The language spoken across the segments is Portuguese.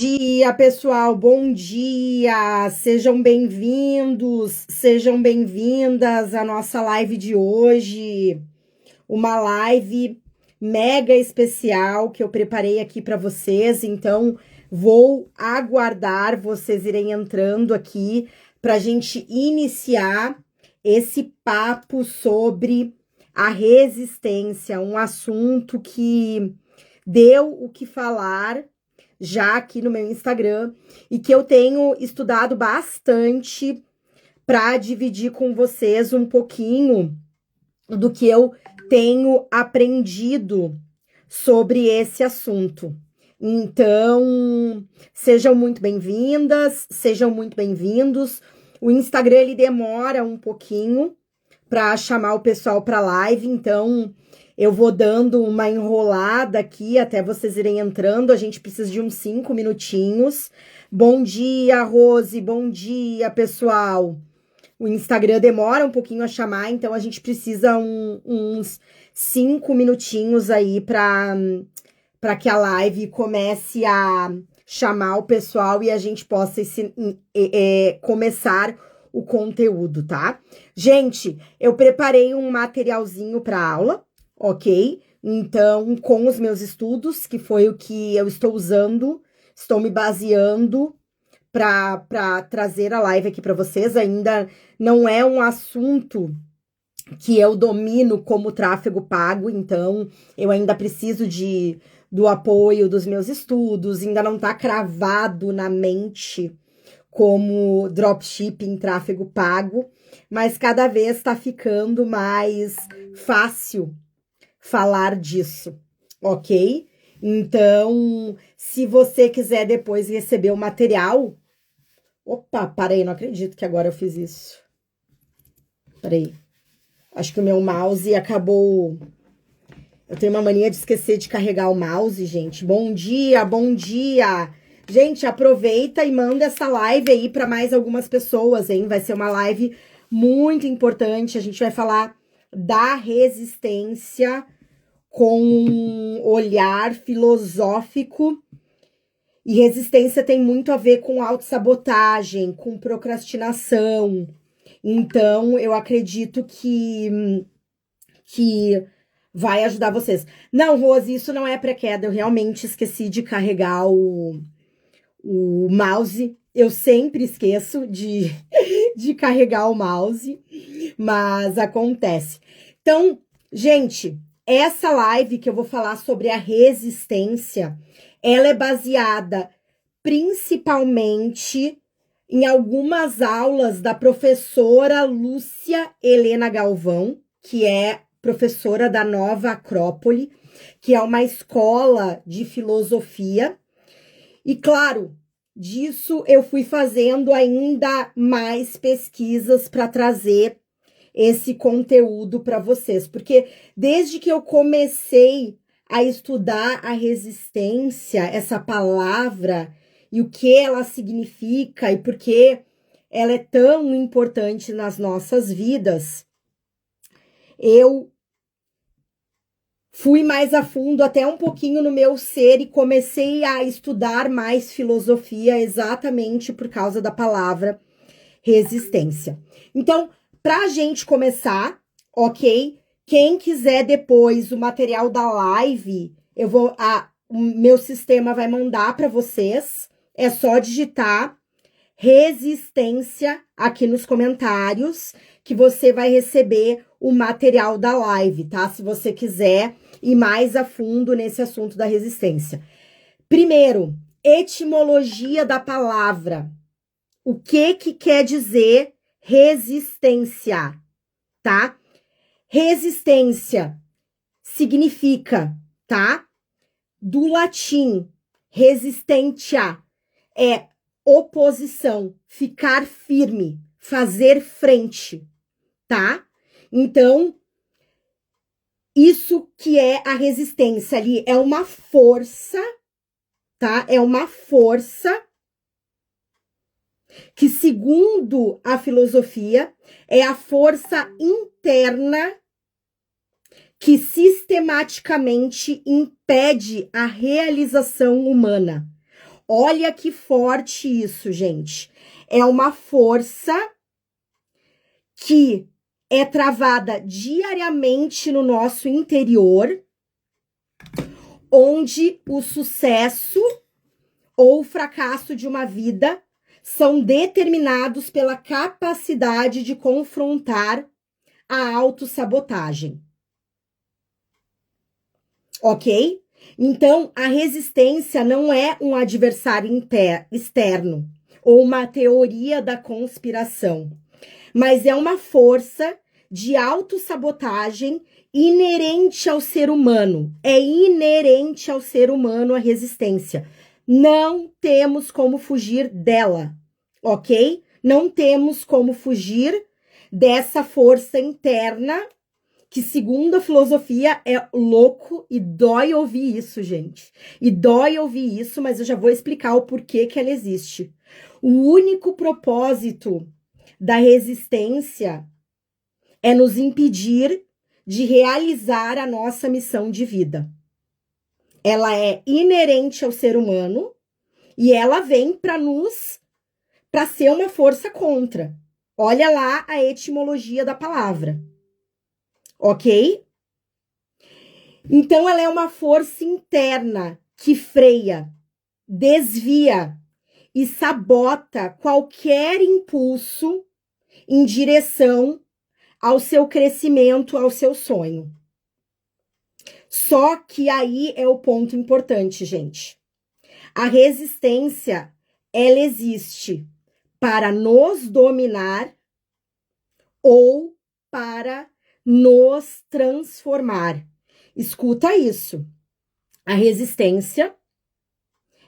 Dia, pessoal, bom dia! Sejam bem-vindos, sejam bem-vindas à nossa live de hoje. Uma live mega especial que eu preparei aqui para vocês, então vou aguardar vocês irem entrando aqui para a gente iniciar esse papo sobre a resistência, um assunto que deu o que falar já aqui no meu Instagram e que eu tenho estudado bastante para dividir com vocês um pouquinho do que eu tenho aprendido sobre esse assunto. Então, sejam muito bem-vindas, sejam muito bem-vindos. O Instagram ele demora um pouquinho para chamar o pessoal para live, então eu vou dando uma enrolada aqui até vocês irem entrando. A gente precisa de uns 5 minutinhos. Bom dia, Rose. Bom dia, pessoal. O Instagram demora um pouquinho a chamar, então a gente precisa uns 5 minutinhos aí para que a live comece a chamar o pessoal e a gente possa começar o conteúdo, tá? Gente, eu preparei um materialzinho para aula, ok? Então, com os meus estudos, que foi o que eu estou usando, estou me baseando para trazer a live aqui para vocês. Ainda não é um assunto que eu domino como tráfego pago, então eu ainda preciso do apoio dos meus estudos, ainda não está cravado na mente como dropshipping, tráfego pago, mas cada vez está ficando mais fácil falar disso, ok? Então, se você quiser depois receber o material... Opa, parei, não acredito que agora eu fiz isso. Peraí. Acho que o meu mouse acabou... Eu tenho uma mania de esquecer de carregar o mouse, gente. Bom dia, bom dia! Gente, aproveita e manda essa live aí para mais algumas pessoas, hein? Vai ser uma live muito importante. A gente vai falar da resistência com um olhar filosófico. E resistência tem muito a ver com autossabotagem, com procrastinação. Então, eu acredito que vai ajudar vocês. Não, Rose, isso não é pré-queda. Eu realmente esqueci de carregar o mouse. Eu sempre esqueço de carregar o mouse, mas acontece. Então, gente, essa live que eu vou falar sobre a resistência, ela é baseada principalmente em algumas aulas da professora Lúcia Helena Galvão, que é professora da Nova Acrópole, que é uma escola de filosofia. E claro, disso eu fui fazendo ainda mais pesquisas para trazer esse conteúdo para vocês, porque desde que eu comecei a estudar a resistência, essa palavra e o que ela significa e por que ela é tão importante nas nossas vidas, eu fui mais a fundo, até um pouquinho no meu ser, e comecei a estudar mais filosofia exatamente por causa da palavra resistência. Então, para a gente começar, ok? Quem quiser depois o material da live, o meu sistema vai mandar para vocês. É só digitar resistência aqui nos comentários que você vai receber o material da live, tá? Se você quiser ir mais a fundo nesse assunto da resistência. Primeiro, etimologia da palavra. O que quer dizer resistência, tá? Resistência significa, tá? Do latim, resistentia é oposição, ficar firme, fazer frente, tá? Então, isso que é a resistência ali é uma força, tá? É uma força que, segundo a filosofia, é a força interna que sistematicamente impede a realização humana. Olha que forte isso, gente. É uma força que é travada diariamente no nosso interior, onde o sucesso ou o fracasso de uma vida são determinados pela capacidade de confrontar a autossabotagem. Ok? Então, a resistência não é um adversário externo ou uma teoria da conspiração, mas é uma força de autossabotagem inerente ao ser humano. É inerente ao ser humano a resistência. Não temos como fugir dela, ok? Não temos como fugir dessa força interna que, segundo a filosofia, é louco e dói ouvir isso, gente. E dói ouvir isso, mas eu já vou explicar o porquê que ela existe. O único propósito da resistência é nos impedir de realizar a nossa missão de vida. Ela é inerente ao ser humano e ela vem para ser uma força contra. Olha lá a etimologia da palavra. Ok? Então ela é uma força interna que freia, desvia e sabota qualquer impulso em direção ao seu crescimento, ao seu sonho. Só que aí é o ponto importante, gente. A resistência, ela existe para nos dominar ou para nos transformar. Escuta isso. A resistência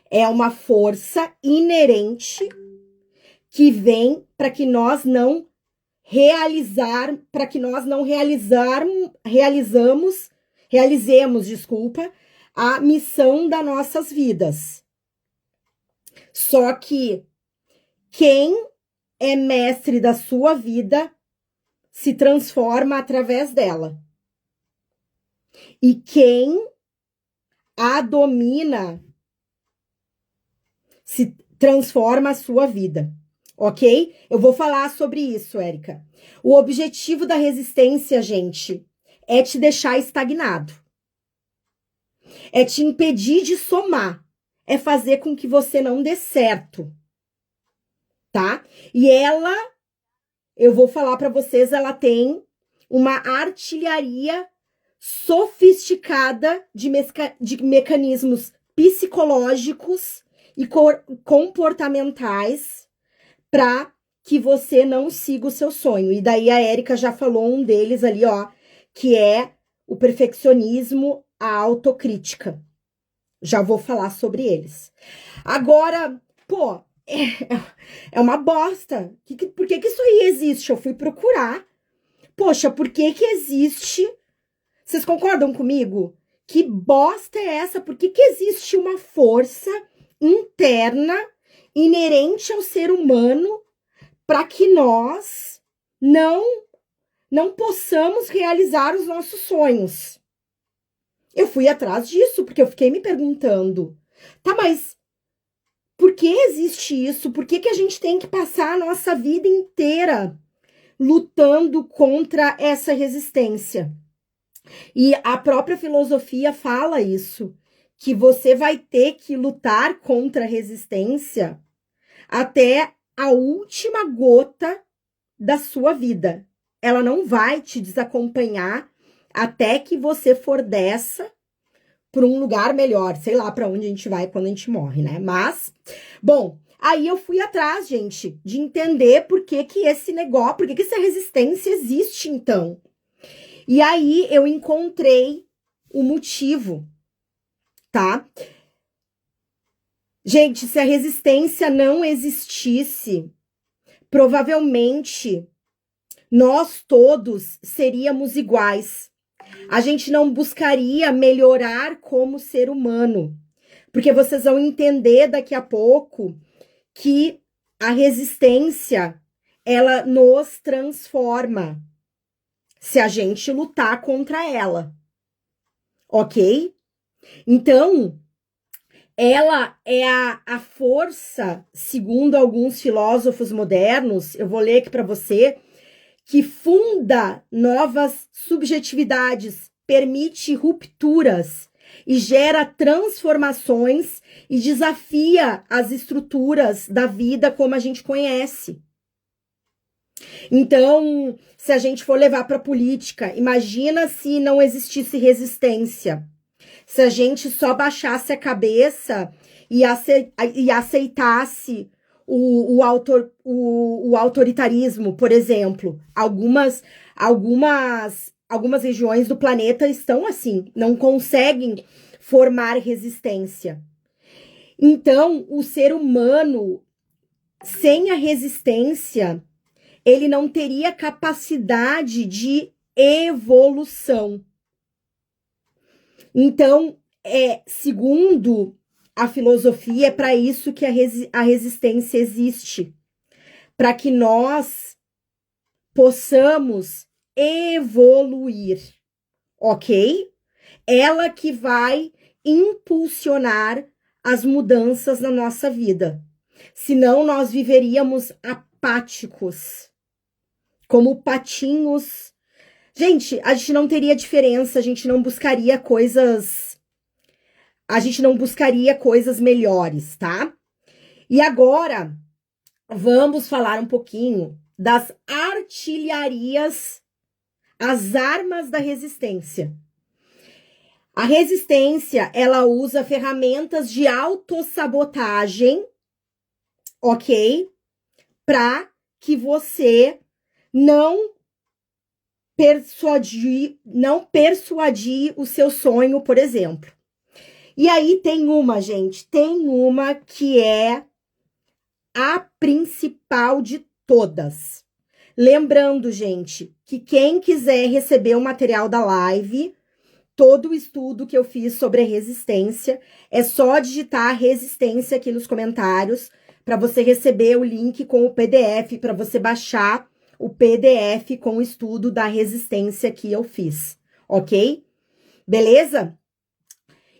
é uma força inerente que vem para que nós não realizemos, a missão das nossas vidas. Só que quem é mestre da sua vida se transforma através dela. E quem a domina se transforma a sua vida. Ok? Eu vou falar sobre isso, Érica. O objetivo da resistência, gente, é te deixar estagnado. É te impedir de somar. É fazer com que você não dê certo. Tá? E ela, eu vou falar para vocês, ela tem uma artilharia sofisticada de mecanismos psicológicos e comportamentais para que você não siga o seu sonho. E daí a Érica já falou um deles ali, ó, que é o perfeccionismo, a autocrítica. Já vou falar sobre eles. Agora, pô, é uma bosta. Por que isso aí existe? Eu fui procurar. Poxa, por que existe? Vocês concordam comigo? Que bosta é essa? Por que existe uma força interna inerente ao ser humano para que nós não possamos realizar os nossos sonhos? Eu fui atrás disso, porque eu fiquei me perguntando, tá, mas por que existe isso? Por que a gente tem que passar a nossa vida inteira lutando contra essa resistência? E a própria filosofia fala isso, que você vai ter que lutar contra a resistência até a última gota da sua vida. Ela não vai te desacompanhar até que você for dessa para um lugar melhor, sei lá para onde a gente vai quando a gente morre, né? Mas, bom, aí eu fui atrás, gente, de entender por que esse negócio, por que essa resistência existe, então. E aí eu encontrei o motivo, tá? Gente, se a resistência não existisse, provavelmente nós todos seríamos iguais. A gente não buscaria melhorar como ser humano, porque vocês vão entender daqui a pouco que a resistência, ela nos transforma se a gente lutar contra ela, ok? Então, ela é a força, segundo alguns filósofos modernos, eu vou ler aqui para você, que funda novas subjetividades, permite rupturas e gera transformações e desafia as estruturas da vida como a gente conhece. Então, se a gente for levar para a política, imagina se não existisse resistência. Se a gente só baixasse a cabeça e aceitasse o autoritarismo, por exemplo. Algumas regiões do planeta estão assim, não conseguem formar resistência. Então, o ser humano, sem a resistência, ele não teria capacidade de evolução. Então, segundo a filosofia, é para isso que a resistência existe. Para que nós possamos evoluir, ok? Ela que vai impulsionar as mudanças na nossa vida. Senão, nós viveríamos apáticos, como patinhos. Gente, a gente não teria diferença, a gente não buscaria coisas melhores, tá? E agora, vamos falar um pouquinho das artilharias, as armas da resistência. A resistência, ela usa ferramentas de autossabotagem, ok? Para que você não persuadir o seu sonho, por exemplo. E aí tem uma que é a principal de todas. Lembrando, gente, que quem quiser receber o material da live, todo o estudo que eu fiz sobre a resistência, é só digitar resistência aqui nos comentários para você receber o link com o PDF, para você baixar o PDF com o estudo da resistência que eu fiz, ok? Beleza?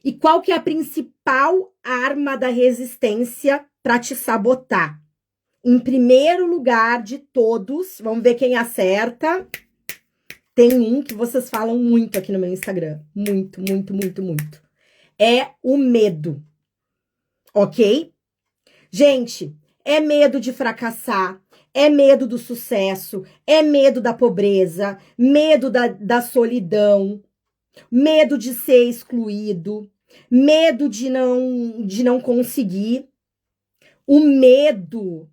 E qual que é a principal arma da resistência para te sabotar? Em primeiro lugar de todos, vamos ver quem acerta. Tem um que vocês falam muito aqui no meu Instagram. Muito, muito, muito, muito. É o medo. Ok? Gente, é medo de fracassar, é medo do sucesso, é medo da pobreza, medo da solidão, medo de ser excluído, medo de não conseguir. O medo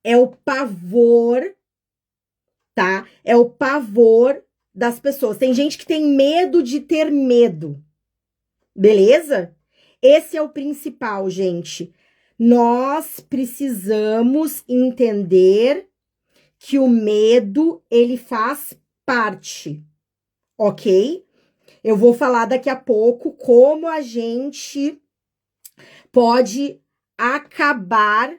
é o pavor, tá? É o pavor das pessoas. Tem gente que tem medo de ter medo, beleza? Esse é o principal, gente. Nós precisamos entender que o medo, ele faz parte, ok? Eu vou falar daqui a pouco como a gente pode acabar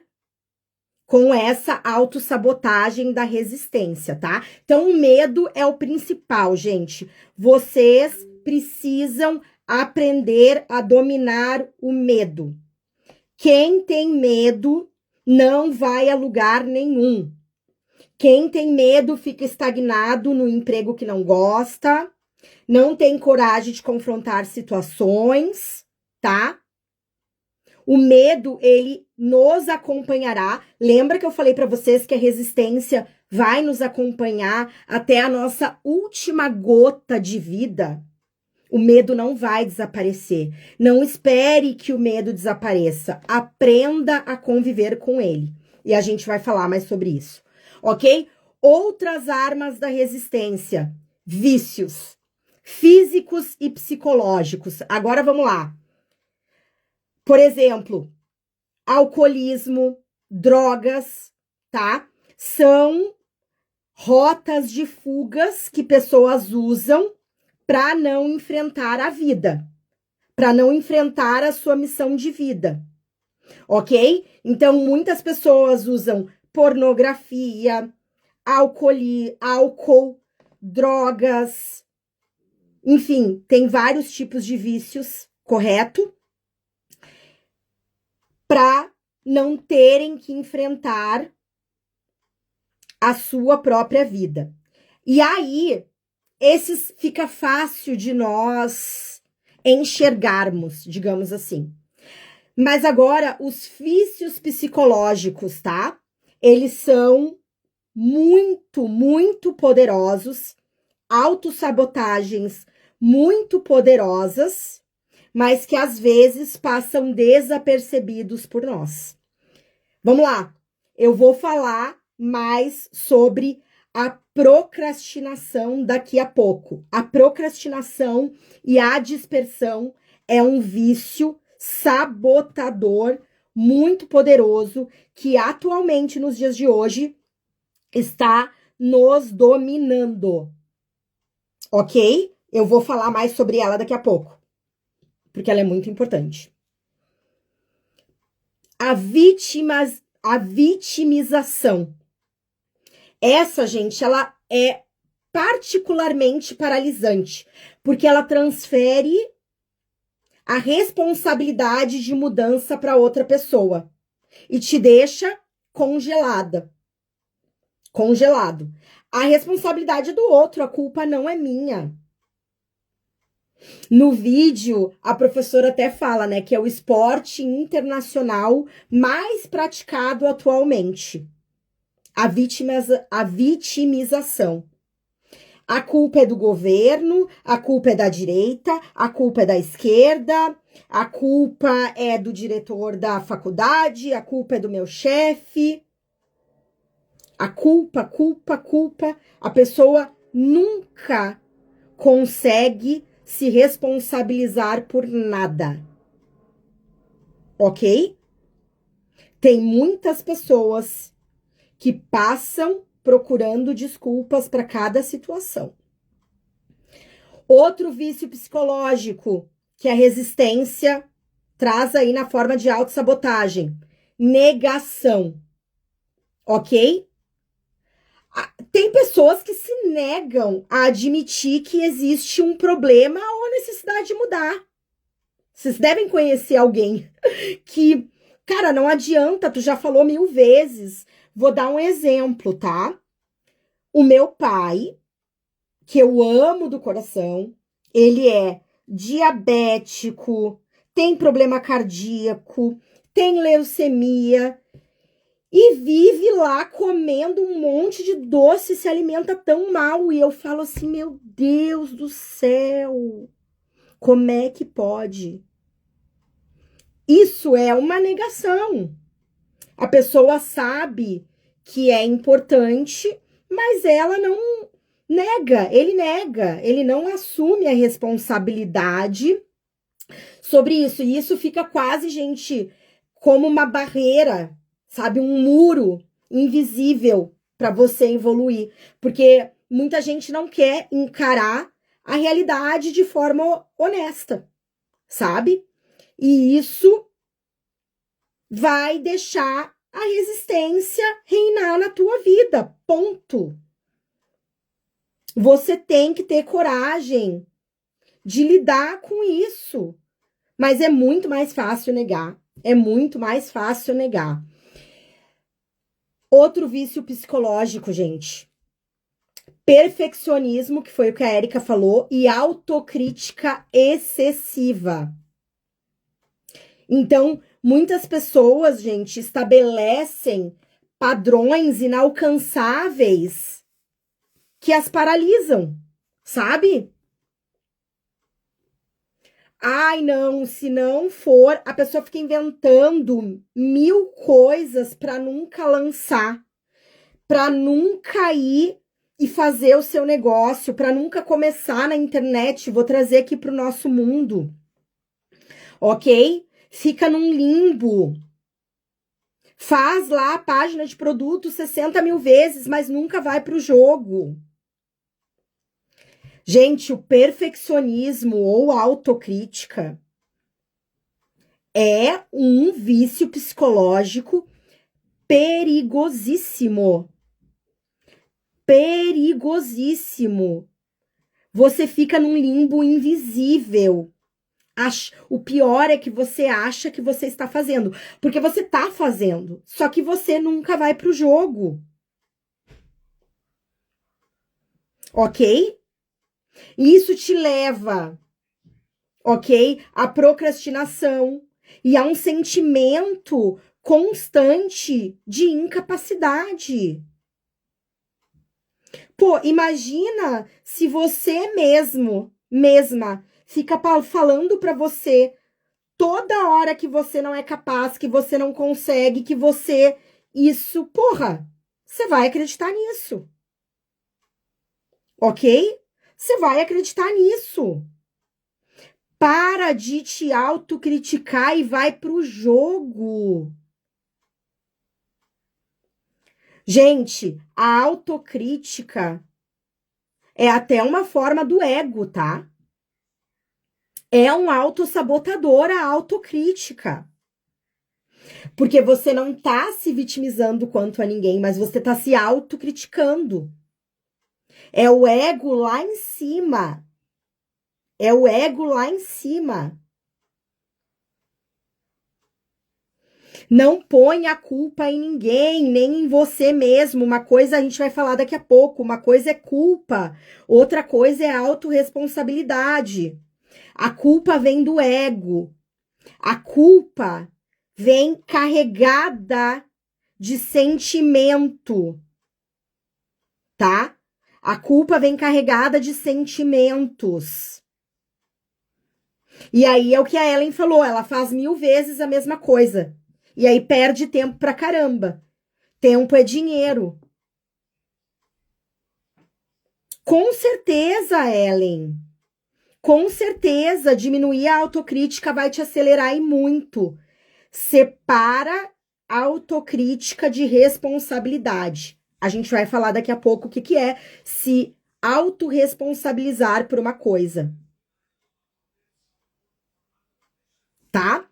com essa autossabotagem da resistência, tá? Então, o medo é o principal, gente. Vocês precisam aprender a dominar o medo. Quem tem medo não vai a lugar nenhum. Quem tem medo fica estagnado no emprego que não gosta, não tem coragem de confrontar situações, tá? O medo, ele nos acompanhará. Lembra que eu falei para vocês que a resistência vai nos acompanhar até a nossa última gota de vida? O medo não vai desaparecer. Não espere que o medo desapareça. Aprenda a conviver com ele. E a gente vai falar mais sobre isso, ok? Outras armas da resistência: vícios físicos e psicológicos. Agora vamos lá. Por exemplo, alcoolismo, drogas, tá? São rotas de fugas que pessoas usam para não enfrentar a vida, para não enfrentar a sua missão de vida, ok? Então, muitas pessoas usam pornografia, álcool, drogas, enfim, tem vários tipos de vícios, correto? para não terem que enfrentar a sua própria vida. E aí, esses fica fácil de nós enxergarmos, digamos assim. Mas agora, os vícios psicológicos, tá? Eles são muito, muito poderosos, autossabotagens muito poderosas, mas que às vezes passam desapercebidos por nós. Vamos lá, eu vou falar mais sobre a procrastinação daqui a pouco. A procrastinação e a dispersão é um vício sabotador muito poderoso que atualmente, nos dias de hoje, está nos dominando. Ok? Eu vou falar mais sobre ela daqui a pouco, porque ela é muito importante. A vitimização. Essa, gente, ela é particularmente paralisante, porque ela transfere a responsabilidade de mudança para outra pessoa e te deixa congelado. A responsabilidade é do outro, a culpa não é minha. No vídeo, a professora até fala, né, que é o esporte internacional mais praticado atualmente. A vitimização. A culpa é do governo, a culpa é da direita, a culpa é da esquerda, a culpa é do diretor da faculdade, a culpa é do meu chefe. A culpa. A pessoa nunca consegue se responsabilizar por nada. Ok? Tem muitas pessoas que passam procurando desculpas para cada situação. Outro vício psicológico que a resistência traz aí na forma de autossabotagem. Negação. Ok? Tem pessoas que se negam a admitir que existe um problema ou necessidade de mudar. Vocês devem conhecer alguém que, cara, não adianta, tu já falou 1000 vezes. Vou dar um exemplo, tá? O meu pai, que eu amo do coração, ele é diabético, tem problema cardíaco, tem leucemia e vive lá comendo um monte de doce, se alimenta tão mal. E eu falo assim, meu Deus do céu, como é que pode? Isso é uma negação. A pessoa sabe que é importante, mas ela não nega, ele não assume a responsabilidade sobre isso. E isso fica quase, gente, como uma barreira, sabe? Um muro invisível para você evoluir. Porque muita gente não quer encarar a realidade de forma honesta, sabe? E isso vai deixar a resistência reinar na tua vida. Ponto. Você tem que ter coragem de lidar com isso. Mas é muito mais fácil negar. É muito mais fácil negar. Outro vício psicológico, gente. Perfeccionismo, que foi o que a Érica falou, e autocrítica excessiva. Então, muitas pessoas, gente, estabelecem padrões inalcançáveis que as paralisam, sabe? Ai, não, se não for, a pessoa fica inventando 1000 coisas para nunca lançar, para nunca ir e fazer o seu negócio, para nunca começar na internet. Vou trazer aqui para o nosso mundo, ok? Fica num limbo. Faz lá a página de produto 60 mil vezes, mas nunca vai para o jogo. Gente, o perfeccionismo ou autocrítica é um vício psicológico perigosíssimo. Perigosíssimo. Você fica num limbo invisível. O pior é que você acha que você está fazendo, porque você tá fazendo, só que você nunca vai pro jogo. Ok? Isso te leva, ok? À procrastinação e a um sentimento constante de incapacidade. Pô, imagina se você mesma, fica falando pra você toda hora que você não é capaz, que você não consegue, que você. Isso, porra, você vai acreditar nisso. Ok? Você vai acreditar nisso. Para de te autocriticar e vai pro jogo. Gente, a autocrítica é até uma forma do ego, tá? É um autossabotador a autocrítica. Porque você não tá se vitimizando quanto a ninguém, mas você tá se autocriticando. É o ego lá em cima. É o ego lá em cima. Não põe a culpa em ninguém, nem em você mesmo. Uma coisa a gente vai falar daqui a pouco. Uma coisa é culpa, outra coisa é autorresponsabilidade. A culpa vem do ego. A culpa vem carregada de sentimento, tá? A culpa vem carregada de sentimentos. E aí é o que a Ellen falou, ela faz 1000 vezes a mesma coisa. E aí perde tempo pra caramba. Tempo é dinheiro. Com certeza, Ellen. Com certeza, diminuir a autocrítica vai te acelerar e muito. Separa autocrítica de responsabilidade. A gente vai falar daqui a pouco o que é se autorresponsabilizar por uma coisa. Tá?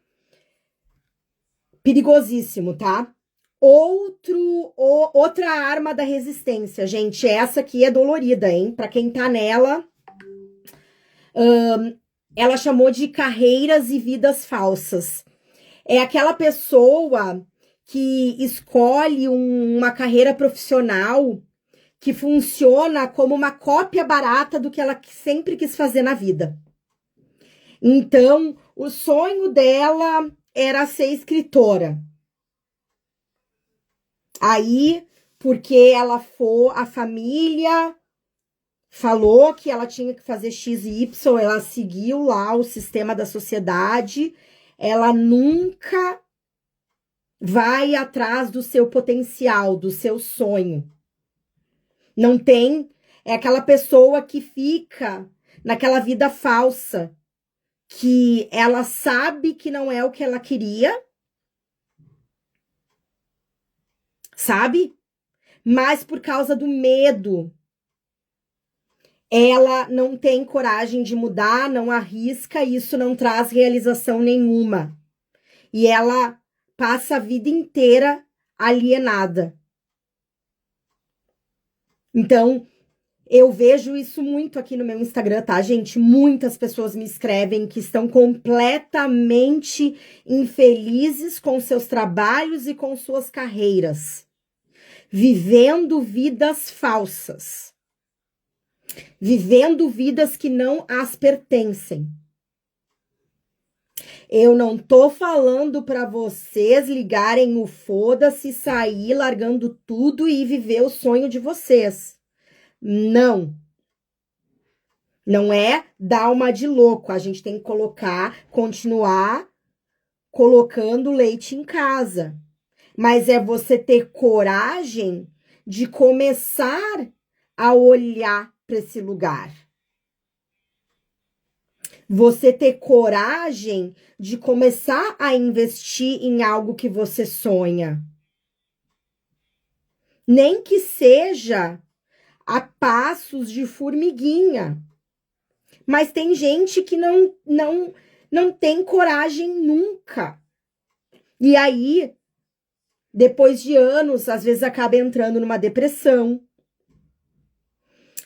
Perigosíssimo, tá? Outra arma da resistência, gente, essa aqui é dolorida, hein? Para quem tá nela, ela chamou de carreiras e vidas falsas. É aquela pessoa que escolhe uma carreira profissional que funciona como uma cópia barata do que ela sempre quis fazer na vida. Então, o sonho dela era ser escritora. Aí, porque a família falou que ela tinha que fazer X e Y, ela seguiu lá o sistema da sociedade, ela nunca vai atrás do seu potencial, do seu sonho. Não tem, é aquela pessoa que fica naquela vida falsa, que ela sabe que não é o que ela queria, sabe? Mas por causa do medo, ela não tem coragem de mudar, não arrisca, e isso não traz realização nenhuma. E ela passa a vida inteira alienada. Então, eu vejo isso muito aqui no meu Instagram, tá, gente? Muitas pessoas me escrevem que estão completamente infelizes com seus trabalhos e com suas carreiras, vivendo vidas falsas, vivendo vidas que não as pertencem. Eu não tô falando para vocês ligarem o foda-se, sair largando tudo e viver o sonho de vocês. Não. Não é dar uma de louco. A gente tem que continuar colocando leite em casa. Mas é você ter coragem de começar a olhar para esse lugar. Você ter coragem de começar a investir em algo que você sonha. Nem que seja a passos de formiguinha. Mas tem gente que não tem coragem nunca. E aí, depois de anos, às vezes acaba entrando numa depressão.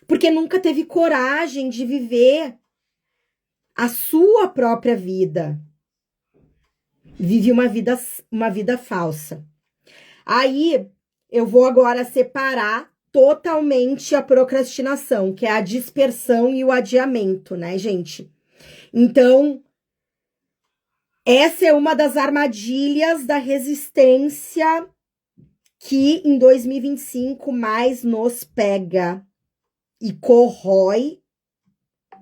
Porque nunca teve coragem de viver a sua própria vida. Vive uma vida falsa. Aí, eu vou agora separar totalmente a procrastinação, que é a dispersão e o adiamento, né, gente? Então, essa é uma das armadilhas da resistência que em 2025 mais nos pega e corrói,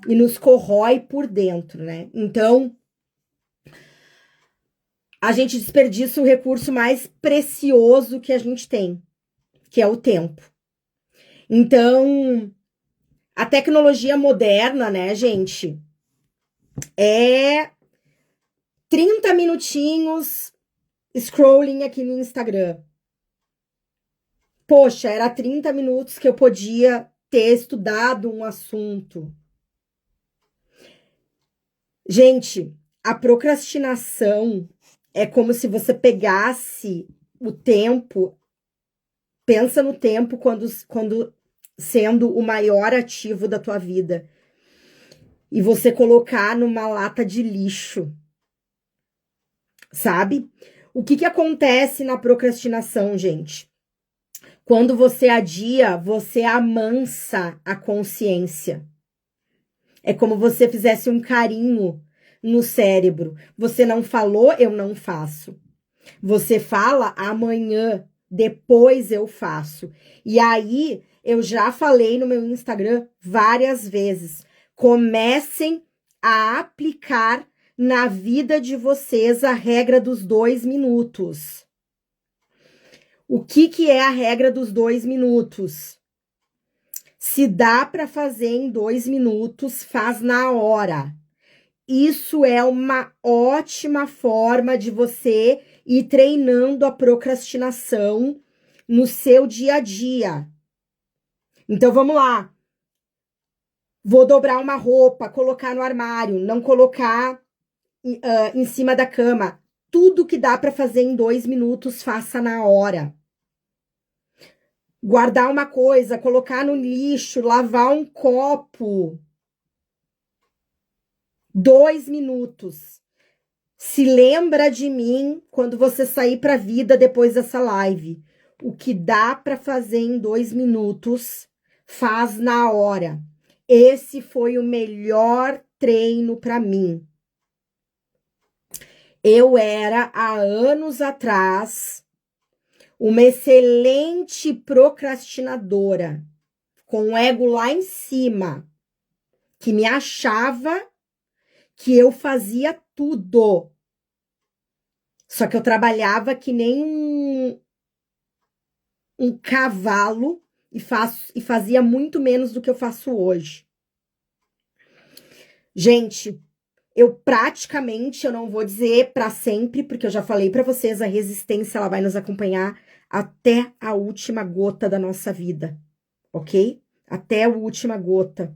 e nos corrói por dentro, né? Então, a gente desperdiça o recurso mais precioso que a gente tem, que é o tempo. Então, a tecnologia moderna, né, gente, é 30 minutinhos scrolling aqui no Instagram. Poxa, era 30 minutos que eu podia ter estudado um assunto. Gente, a procrastinação é como se você pegasse o tempo, pensa no tempo quando sendo o maior ativo da tua vida, e você colocar numa lata de lixo, sabe? O que acontece na procrastinação, gente? Quando você adia, você amansa a consciência. É como você fizesse um carinho no cérebro. Você não falou, eu não faço. Você fala amanhã, depois eu faço. E aí, eu já falei no meu Instagram várias vezes. Comecem a aplicar na vida de vocês a regra dos 2 minutos. O que é a regra dos 2 minutos? Se dá para fazer em 2 minutos, faz na hora. Isso é uma ótima forma de você ir treinando a procrastinação no seu dia a dia. Então, vamos lá. Vou dobrar uma roupa, colocar no armário, não colocar em cima da cama. Tudo que dá para fazer em 2 minutos, faça na hora. Guardar uma coisa, colocar no lixo, lavar um copo. 2 minutos. Se lembra de mim quando você sair para a vida depois dessa live. O que dá para fazer em 2 minutos, faz na hora. Esse foi o melhor treino para mim. Eu era, há anos atrás, uma excelente procrastinadora, com o ego lá em cima, que me achava que eu fazia tudo. Só que eu trabalhava que nem um cavalo e fazia muito menos do que eu faço hoje. Gente, eu não vou dizer para sempre, porque eu já falei para vocês, a resistência ela vai nos acompanhar até a última gota da nossa vida, ok? Até a última gota.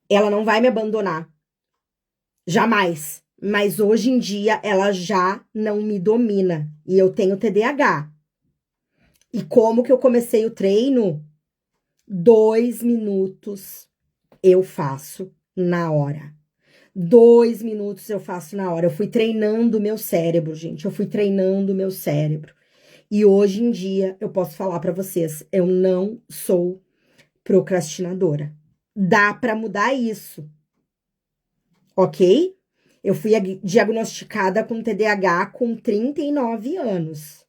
Ela não vai me abandonar. Jamais. Mas hoje em dia ela já não me domina. E eu tenho TDAH. E como que eu comecei o treino? 2 minutos eu faço na hora. 2 minutos eu faço na hora. Eu fui treinando o meu cérebro, gente. Eu fui treinando o meu cérebro. E hoje em dia eu posso falar para vocês, eu não sou procrastinadora. Dá para mudar isso. Ok? Eu fui diagnosticada com TDAH com 39 anos.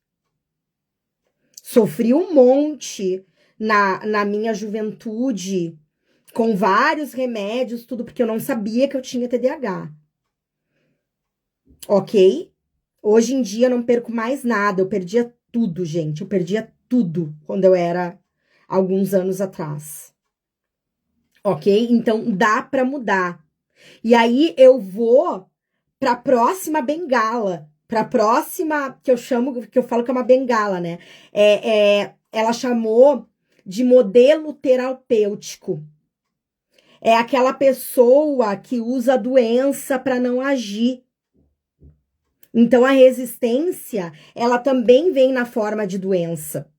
Sofri um monte na minha juventude, com vários remédios, tudo, porque eu não sabia que eu tinha TDAH. Ok? Hoje em dia eu não perco mais nada, eu perdia tudo, gente. Eu perdia tudo quando eu era alguns anos atrás. Ok? Então dá para mudar. E aí eu vou para a próxima bengala, para a próxima que eu falo que é uma bengala, né? Ela chamou de modelo terapêutico. É aquela pessoa que usa a doença para não agir. Então a resistência, ela também vem na forma de doença.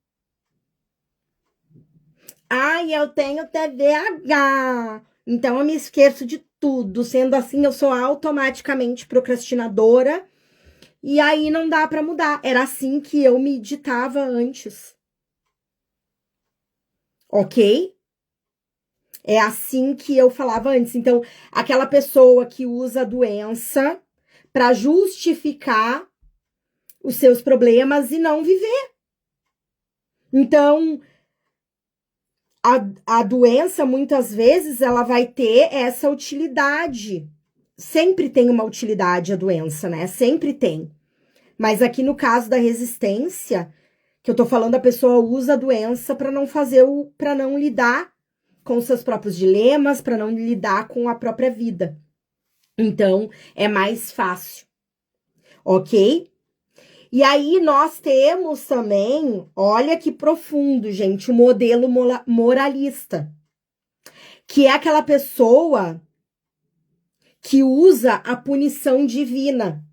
Ai, eu tenho TDAH. Então, eu me esqueço de tudo. Sendo assim, eu sou automaticamente procrastinadora. E aí não dá para mudar. Era assim que eu me ditava antes. Ok? É assim que eu falava antes. Então, aquela pessoa que usa a doença para justificar os seus problemas e não viver. Então, a doença, muitas vezes, ela vai ter essa utilidade. Sempre tem uma utilidade a doença, né? Sempre tem. Mas aqui no caso da resistência, que eu tô falando, a pessoa usa a doença para não para não lidar com os seus próprios dilemas, para não lidar com a própria vida. Então, é mais fácil. Ok? E aí nós temos também, olha que profundo, gente, o modelo moralista, que é aquela pessoa que usa a punição divina,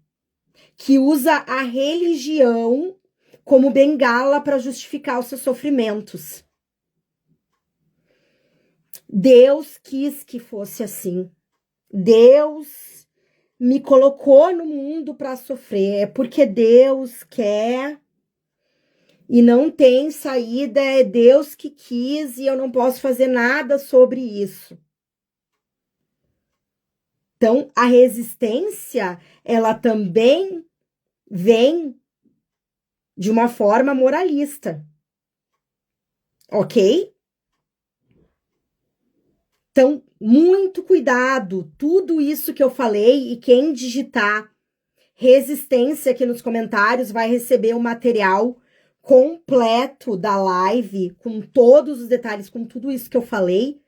que usa a religião como bengala para justificar os seus sofrimentos. Deus quis que fosse assim. Deus me colocou no mundo para sofrer. É porque Deus quer e não tem saída. É Deus que quis e eu não posso fazer nada sobre isso. Então, a resistência, ela também vem de uma forma moralista. Ok? Então, muito cuidado. Tudo isso que eu falei, e quem digitar resistência aqui nos comentários vai receber o material completo da live, com todos os detalhes, com tudo isso que eu falei,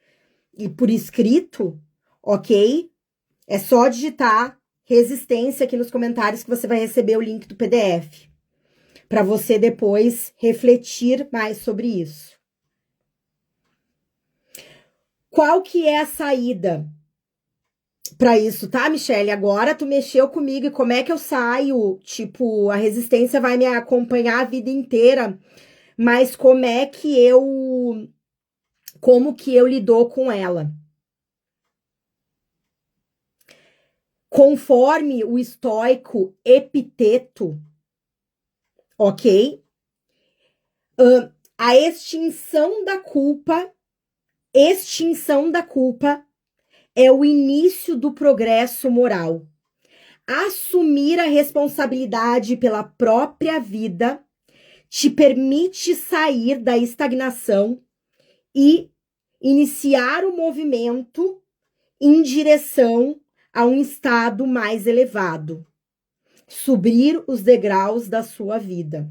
e por escrito, ok? É só digitar resistência aqui nos comentários que você vai receber o link do PDF, para você depois refletir mais sobre isso. Qual que é a saída para isso, tá, Michele? Agora tu mexeu comigo e como é que eu saio? Tipo, a resistência vai me acompanhar a vida inteira, mas como que eu lidou com ela? Conforme o estoico Epiteto, ok? A extinção da culpa é o início do progresso moral. Assumir a responsabilidade pela própria vida te permite sair da estagnação e iniciar o movimento em direção a um estado mais elevado. Subir os degraus da sua vida.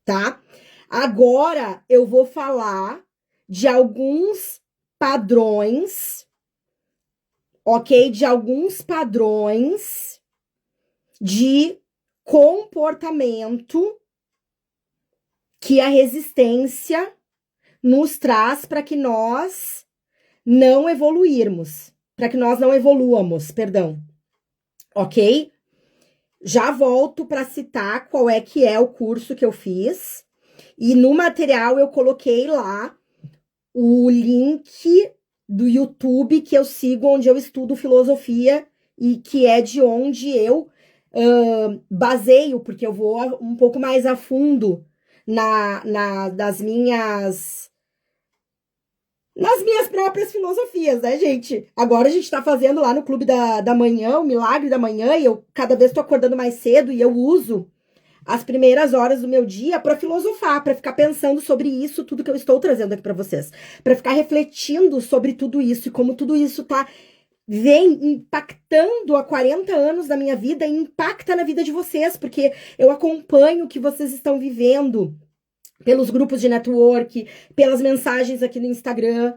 Tá? Agora eu vou falar de alguns padrões, ok? De alguns padrões de comportamento que a resistência nos traz para que nós não evoluirmos, para que nós não evoluamos, perdão. Ok? Já volto para citar qual é que é o curso que eu fiz. E no material eu coloquei lá o link do YouTube que eu sigo, onde eu estudo filosofia e que é de onde eu baseio, porque eu vou um pouco mais a fundo nas minhas próprias filosofias, né, gente? Agora a gente tá fazendo lá no Clube da Manhã, o Milagre da Manhã, e eu cada vez tô acordando mais cedo e eu uso as primeiras horas do meu dia para filosofar, para ficar pensando sobre isso, tudo que eu estou trazendo aqui para vocês, para ficar refletindo sobre tudo isso e como tudo isso vem impactando há 40 anos da minha vida e impacta na vida de vocês, porque eu acompanho o que vocês estão vivendo pelos grupos de network, pelas mensagens aqui no Instagram.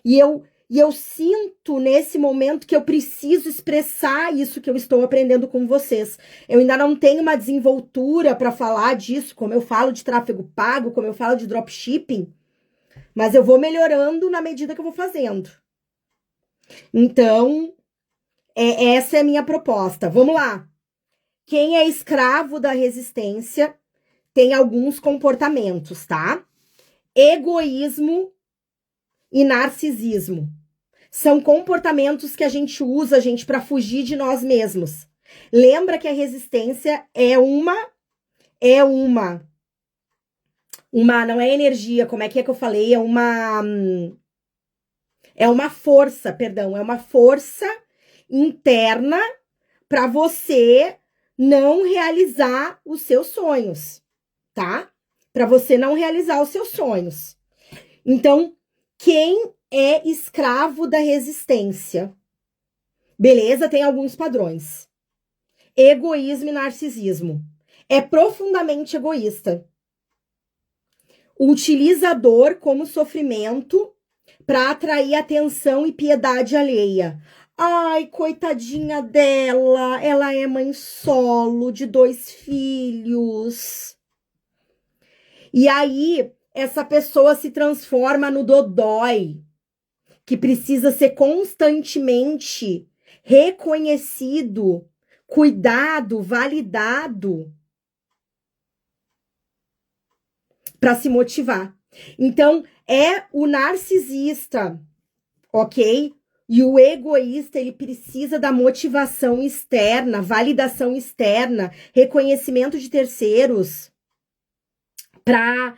E eu sinto nesse momento que eu preciso expressar isso que eu estou aprendendo com vocês. Eu ainda não tenho uma desenvoltura para falar disso, como eu falo de tráfego pago, como eu falo de dropshipping, mas eu vou melhorando na medida que eu vou fazendo. Então, essa é a minha proposta. Vamos lá. Quem é escravo da resistência tem alguns comportamentos, tá? egoísmo e narcisismo. São comportamentos que a gente usa, gente, para fugir de nós mesmos. Lembra que a resistência é uma não é energia, como é que eu falei? É uma força, perdão, é uma força interna para você não realizar os seus sonhos, tá? Para você não realizar os seus sonhos. Então, quem é escravo da resistência? Beleza, tem alguns padrões. Egoísmo e narcisismo. É profundamente egoísta. Utilizador como sofrimento para atrair atenção e piedade alheia. Ai, coitadinha dela, ela é mãe solo de 2 filhos. E aí, essa pessoa se transforma no dodói, que precisa ser constantemente reconhecido, cuidado, validado para se motivar. Então, é o narcisista, ok? E o egoísta, ele precisa da motivação externa, validação externa, reconhecimento de terceiros para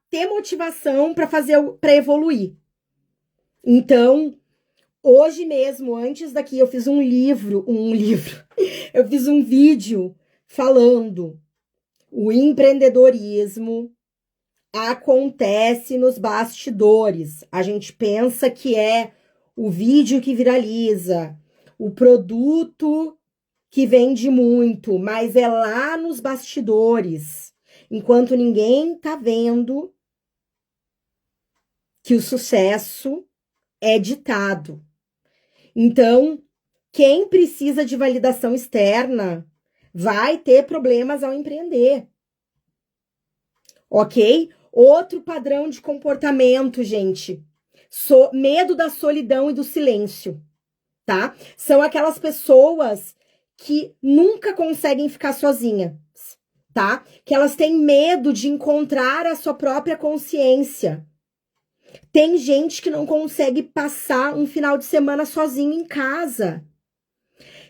ter motivação para evoluir. Então, hoje mesmo, antes daqui, eu fiz eu fiz um vídeo falando o empreendedorismo acontece nos bastidores. A gente pensa que é o vídeo que viraliza, o produto que vende muito, mas é lá nos bastidores, enquanto ninguém tá vendo que o sucesso é ditado. Então, quem precisa de validação externa vai ter problemas ao empreender. Ok? Outro padrão de comportamento, gente. Medo da solidão e do silêncio, tá? São aquelas pessoas que nunca conseguem ficar sozinhas, tá? Que elas têm medo de encontrar a sua própria consciência. Tem gente que não consegue passar um final de semana sozinho em casa.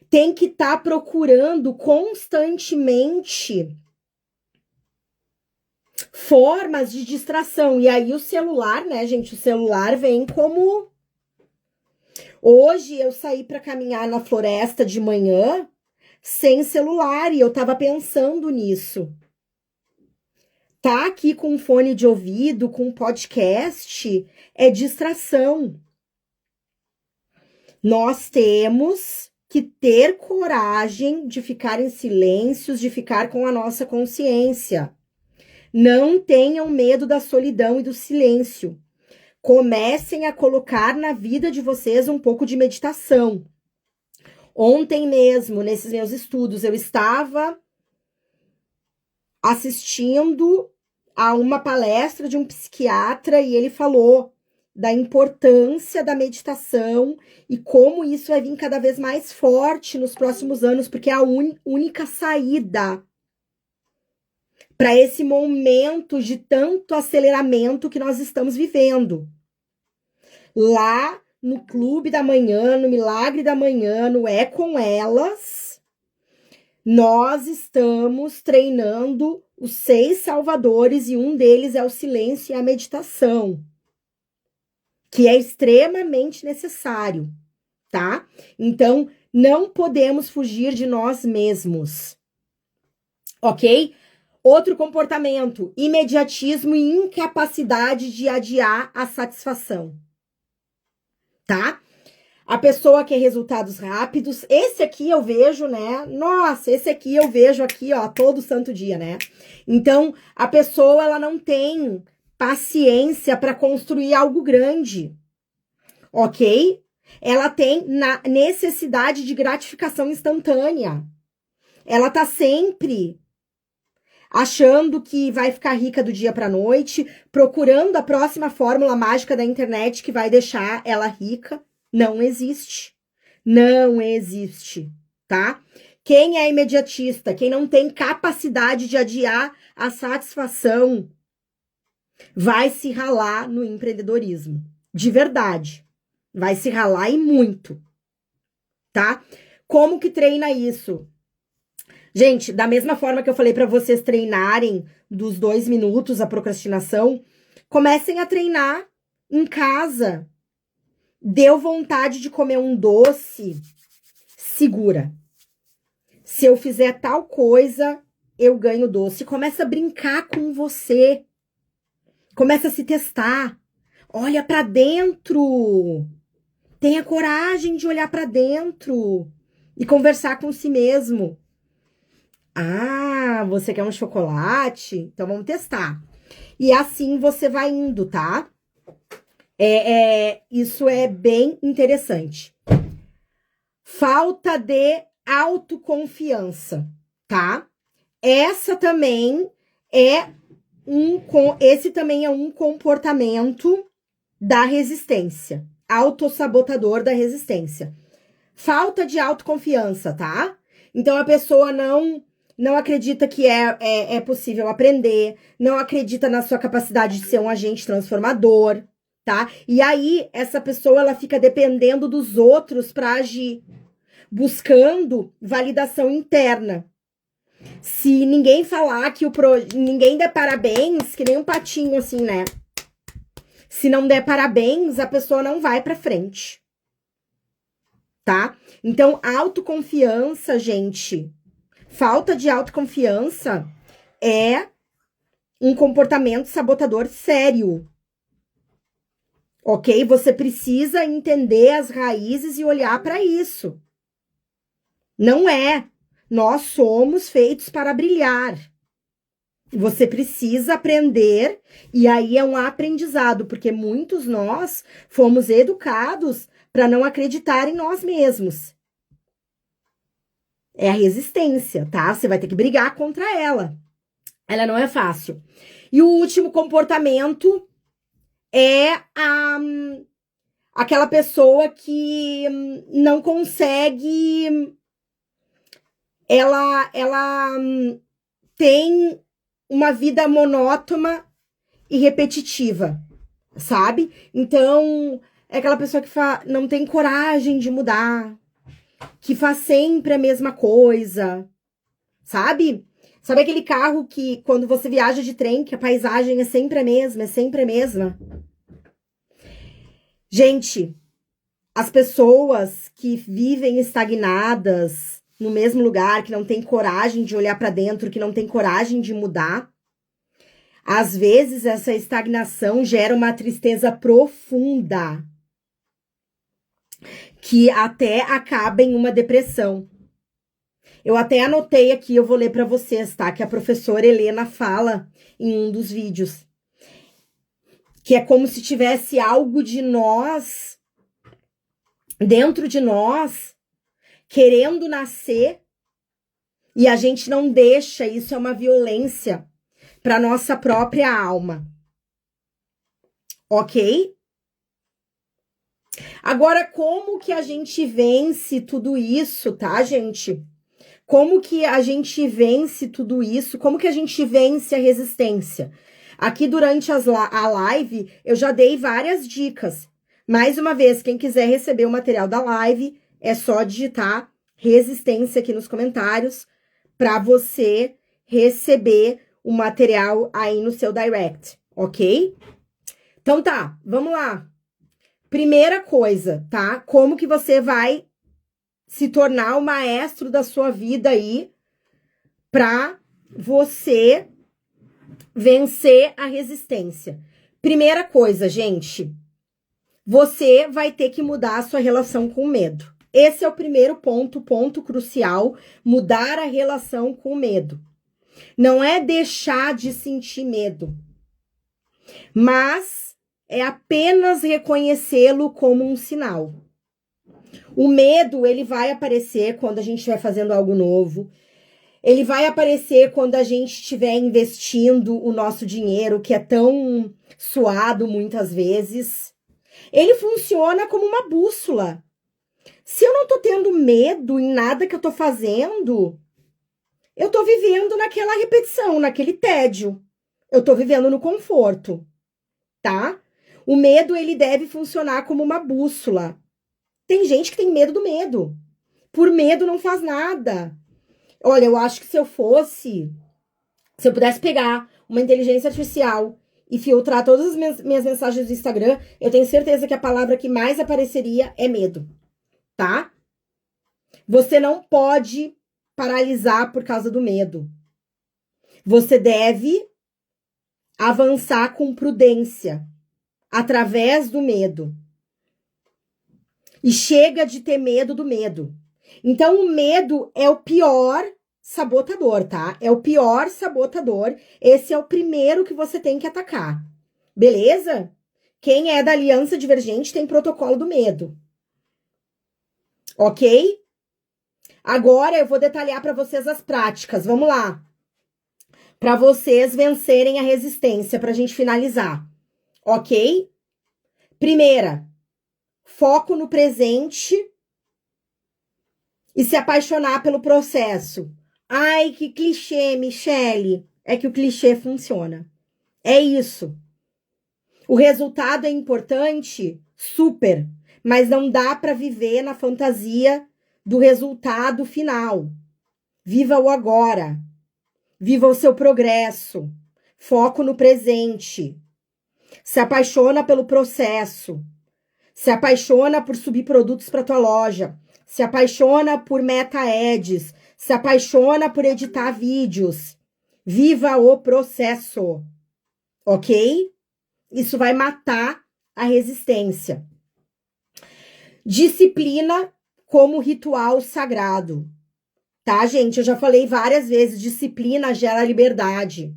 Tem que estar procurando constantemente formas de distração. E aí o celular, né, gente? O celular vem como... Hoje eu saí para caminhar na floresta de manhã sem celular e eu tava pensando nisso. Tá aqui com um fone de ouvido, com um podcast, é distração. Nós temos que ter coragem de ficar em silêncios, de ficar com a nossa consciência. Não tenham medo da solidão e do silêncio. Comecem a colocar na vida de vocês um pouco de meditação. Ontem mesmo, nesses meus estudos, eu estava assistindo a uma palestra de um psiquiatra e ele falou da importância da meditação e como isso vai vir cada vez mais forte nos próximos anos, porque é a única saída para esse momento de tanto aceleramento que nós estamos vivendo. Lá no Clube da Manhã, no Milagre da Manhã, no É Com Elas, nós estamos treinando os 6 salvadores e um deles é o silêncio e a meditação, que é extremamente necessário, tá? Então, não podemos fugir de nós mesmos, ok? Outro comportamento, imediatismo e incapacidade de adiar a satisfação, tá? A pessoa quer resultados rápidos. Esse aqui eu vejo, né? Nossa, esse aqui eu vejo aqui, ó, todo santo dia, né? Então, a pessoa, ela não tem paciência para construir algo grande, ok? Ela tem necessidade de gratificação instantânea. Ela tá sempre achando que vai ficar rica do dia para noite, procurando a próxima fórmula mágica da internet que vai deixar ela rica. Não existe. Não existe, tá? Quem é imediatista, quem não tem capacidade de adiar a satisfação, vai se ralar no empreendedorismo. De verdade. Vai se ralar e muito. Tá? Como que treina isso? Gente, da mesma forma que eu falei para vocês treinarem dos 2 minutos a procrastinação, comecem a treinar em casa. Deu vontade de comer um doce, segura. Se eu fizer tal coisa, eu ganho doce. Começa a brincar com você. Começa a se testar. Olha para dentro. Tenha coragem de olhar para dentro e conversar com si mesmo. Ah, você quer um chocolate? Então vamos testar. E assim você vai indo, tá? Isso é bem interessante. Falta de autoconfiança, tá? Esse também é um comportamento da resistência, autossabotador da resistência. Falta de autoconfiança, tá? Então a pessoa não acredita que é possível aprender, não acredita na sua capacidade de ser um agente transformador, tá? E aí essa pessoa ela fica dependendo dos outros para agir, buscando validação interna. Se ninguém falar que ninguém der parabéns, que nem um patinho assim, né? Se não der parabéns, a pessoa não vai para frente. Tá? Então, autoconfiança, gente, falta de autoconfiança é um comportamento sabotador sério. Ok? Você precisa entender as raízes e olhar para isso. Não é. Nós somos feitos para brilhar. Você precisa aprender, e aí é um aprendizado, porque muitos nós fomos educados para não acreditar em nós mesmos. É a resistência, tá? Você vai ter que brigar contra ela. Ela não é fácil. E o último comportamento é aquela pessoa que não consegue. Ela tem uma vida monótona e repetitiva, sabe? Então, é aquela pessoa que não tem coragem de mudar, que faz sempre a mesma coisa, sabe? Sabe aquele carro que, quando você viaja de trem, que a paisagem é sempre a mesma, é sempre a mesma? Gente, as pessoas que vivem estagnadas no mesmo lugar, que não tem coragem de olhar para dentro, que não tem coragem de mudar, às vezes essa estagnação gera uma tristeza profunda, que até acaba em uma depressão. Eu até anotei aqui, eu vou ler para vocês, tá? Que a professora Helena fala em um dos vídeos. Que é como se tivesse algo de nós, dentro de nós, querendo nascer, e a gente não deixa. Isso é uma violência para nossa própria alma. Ok? Agora, como que a gente vence tudo isso, tá, gente? Como que a gente vence tudo isso? Como que a gente vence a resistência? Aqui durante a live, eu já dei várias dicas. Mais uma vez, quem quiser receber o material da live, é só digitar resistência aqui nos comentários para você receber o material aí no seu direct, ok? Então tá, vamos lá. Primeira coisa, tá? Como que você vai se tornar o maestro da sua vida aí para você vencer a resistência? Primeira coisa, gente, você vai ter que mudar a sua relação com o medo. Esse é o primeiro ponto crucial, mudar a relação com o medo. Não é deixar de sentir medo, mas é apenas reconhecê-lo como um sinal. O medo, ele vai aparecer quando a gente estiver fazendo algo novo. Ele vai aparecer quando a gente estiver investindo o nosso dinheiro, que é tão suado muitas vezes. Ele funciona como uma bússola. Se eu não tô tendo medo em nada que eu tô fazendo, eu tô vivendo naquela repetição, naquele tédio. Eu tô vivendo no conforto, tá? O medo, ele deve funcionar como uma bússola. Tem gente que tem medo do medo. Por medo não faz nada. Olha, eu acho que se eu pudesse pegar uma inteligência artificial e filtrar todas as minhas mensagens do Instagram, eu tenho certeza que a palavra que mais apareceria é medo, tá? Você não pode paralisar por causa do medo. Você deve avançar com prudência, através do medo. E chega de ter medo do medo. Então, o medo é o pior sabotador, tá? É o pior sabotador. Esse é o primeiro que você tem que atacar. Beleza? Quem é da Aliança Divergente tem protocolo do medo. Ok? Agora eu vou detalhar para vocês as práticas. Vamos lá. Para vocês vencerem a resistência, para a gente finalizar. Ok? Primeira, foco no presente e se apaixonar pelo processo. Ai, que clichê, Michele. É que o clichê funciona. É isso. O resultado é importante? Super. Mas não dá para viver na fantasia do resultado final. Viva o agora. Viva o seu progresso. Foco no presente. Se apaixona pelo processo. Se apaixona por subir produtos para tua loja. Se apaixona por meta ads. Se apaixona por editar vídeos. Viva o processo. Ok? Isso vai matar a resistência. Disciplina como ritual sagrado. Tá, gente? Eu já falei várias vezes, disciplina gera liberdade.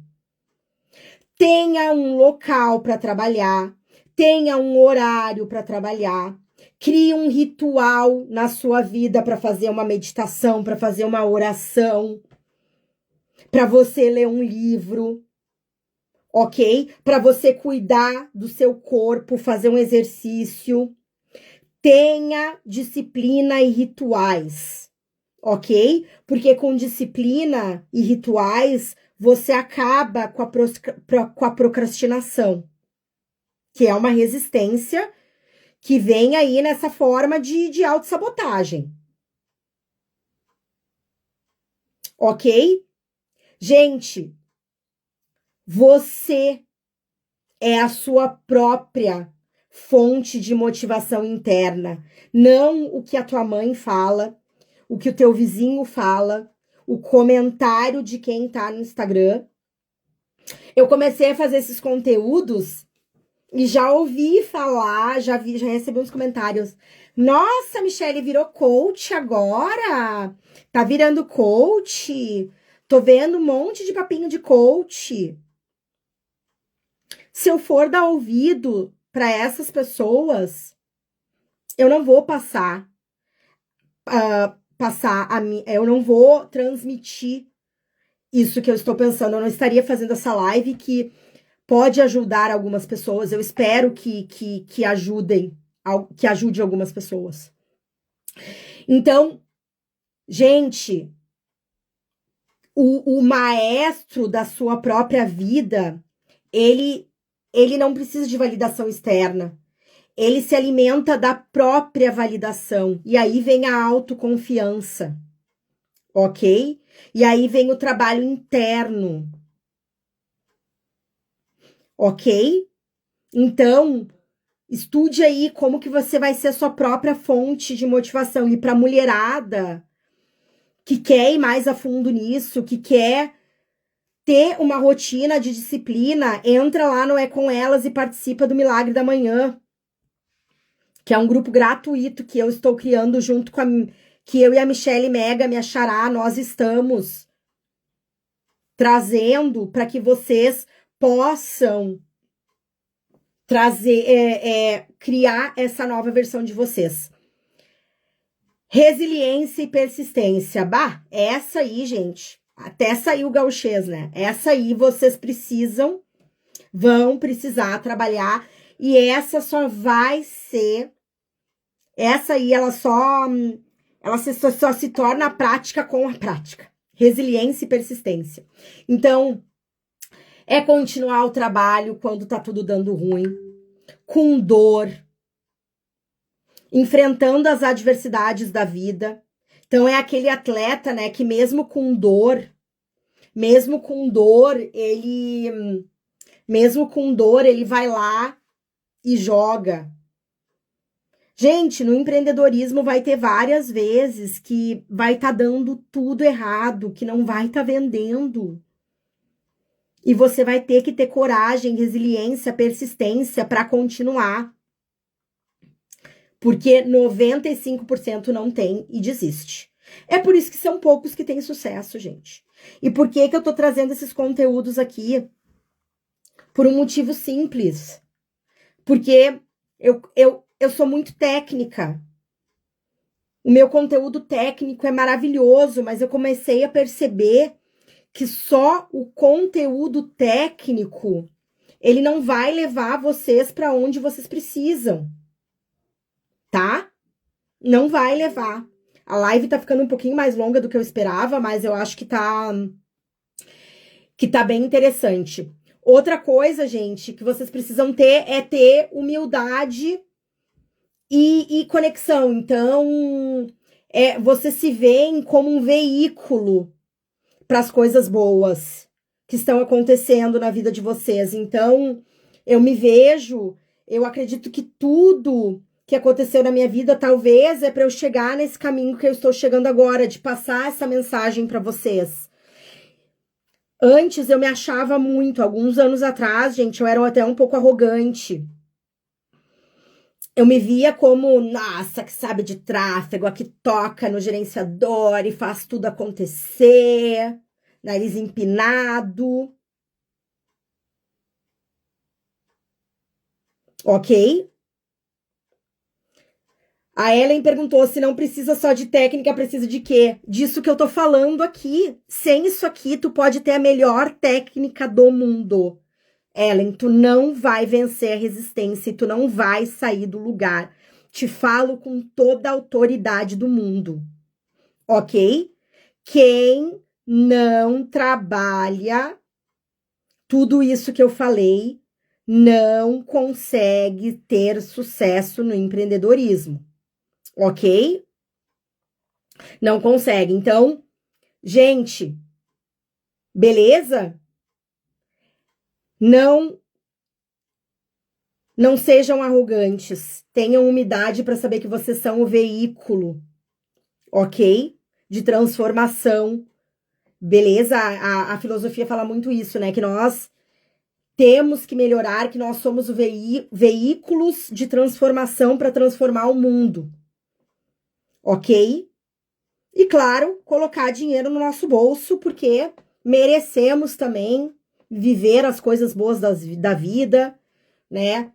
Tenha um local para trabalhar, tenha um horário para trabalhar, crie um ritual na sua vida para fazer uma meditação, para fazer uma oração, para você ler um livro, ok? Para você cuidar do seu corpo, fazer um exercício. Tenha disciplina e rituais, ok? Porque com disciplina e rituais, você acaba com a procrastinação, que é uma resistência que vem aí nessa forma de autossabotagem. Ok? Gente, você é a sua própria fonte de motivação interna, não o que a tua mãe fala, o que o teu vizinho fala, o comentário de quem tá no Instagram. Eu comecei a fazer esses conteúdos e já ouvi falar, já recebi uns comentários. Nossa, Michele virou coach agora? Tá virando coach? Tô vendo um monte de papinho de coach. Se eu for dar ouvido para essas pessoas, eu não vou eu não vou transmitir isso que eu estou pensando. Eu não estaria fazendo essa live que pode ajudar algumas pessoas. Eu espero que ajude algumas pessoas. Então, gente, o maestro da sua própria vida, ele não precisa de validação externa. Ele se alimenta da própria validação. E aí vem a autoconfiança. Ok? E aí vem o trabalho interno. Ok? Então, estude aí como que você vai ser a sua própria fonte de motivação. E para a mulherada que quer ir mais a fundo nisso, que quer ter uma rotina de disciplina, entra lá no É Com Elas e participa do Milagre da Manhã, que é um grupo gratuito que eu estou criando junto com que eu e a Michele Mega, minha xará, nós estamos trazendo para que vocês possam criar essa nova versão de vocês. Resiliência e persistência. Bah, essa aí, gente, até saiu o gauchês, né? Essa aí vocês vão precisar trabalhar, e essa só vai ser Essa aí, só se torna prática com a prática. Resiliência e persistência. Então, é continuar o trabalho quando tá tudo dando ruim, com dor, enfrentando as adversidades da vida. Então, é aquele atleta, né, que mesmo com dor, ele vai lá e joga. Gente, no empreendedorismo vai ter várias vezes que vai estar dando tudo errado, que não vai estar vendendo. E você vai ter que ter coragem, resiliência, persistência para continuar. Porque 95% não tem e desiste. É por isso que são poucos que têm sucesso, gente. E por que eu tô trazendo esses conteúdos aqui? Por um motivo simples. Porque eu sou muito técnica. O meu conteúdo técnico é maravilhoso, mas eu comecei a perceber que só o conteúdo técnico, ele não vai levar vocês para onde vocês precisam. Tá? Não vai levar. A live tá ficando um pouquinho mais longa do que eu esperava, mas eu acho que tá bem interessante. Outra coisa, gente, que vocês precisam ter é ter humildade e conexão. Então, vocês se veem como um veículo para as coisas boas que estão acontecendo na vida de vocês. Então, eu acredito que tudo que aconteceu na minha vida talvez é para eu chegar nesse caminho que eu estou chegando agora, de passar essa mensagem para vocês. Antes eu me achava muito, alguns anos atrás, gente, eu era até um pouco arrogante. Eu me via como, nossa, que sabe de tráfego, a que toca no gerenciador e faz tudo acontecer, nariz empinado. Ok? A Ellen perguntou se não precisa só de técnica, precisa de quê? Disso que eu tô falando aqui. Sem isso aqui, tu pode ter a melhor técnica do mundo. Ellen, tu não vai vencer a resistência e tu não vai sair do lugar. Te falo com toda a autoridade do mundo. Ok? Quem não trabalha tudo isso que eu falei não consegue ter sucesso no empreendedorismo. Ok? Não consegue. Então, gente, beleza? Não sejam arrogantes. Tenham humildade para saber que vocês são o veículo, ok? De transformação. Beleza? A filosofia fala muito isso, né? Que nós temos que melhorar, que nós somos veículos de transformação para transformar o mundo. Ok? E, claro, colocar dinheiro no nosso bolso, porque merecemos também viver as coisas boas da vida, né?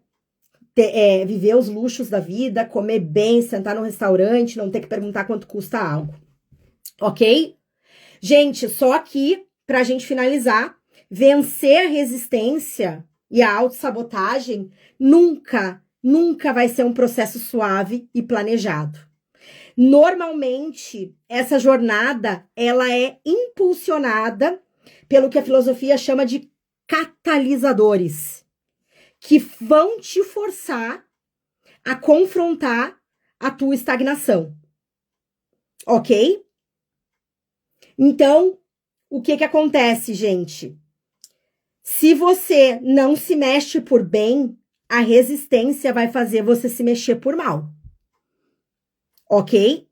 Viver os luxos da vida, comer bem, sentar no restaurante, não ter que perguntar quanto custa algo. Ok? Gente, só aqui, pra gente finalizar, vencer a resistência e a autossabotagem nunca vai ser um processo suave e planejado. Normalmente, essa jornada, ela é impulsionada pelo que a filosofia chama de catalisadores, que vão te forçar a confrontar a tua estagnação. Ok? Então, o que acontece, gente? Se você não se mexe por bem, a resistência vai fazer você se mexer por mal. Ok?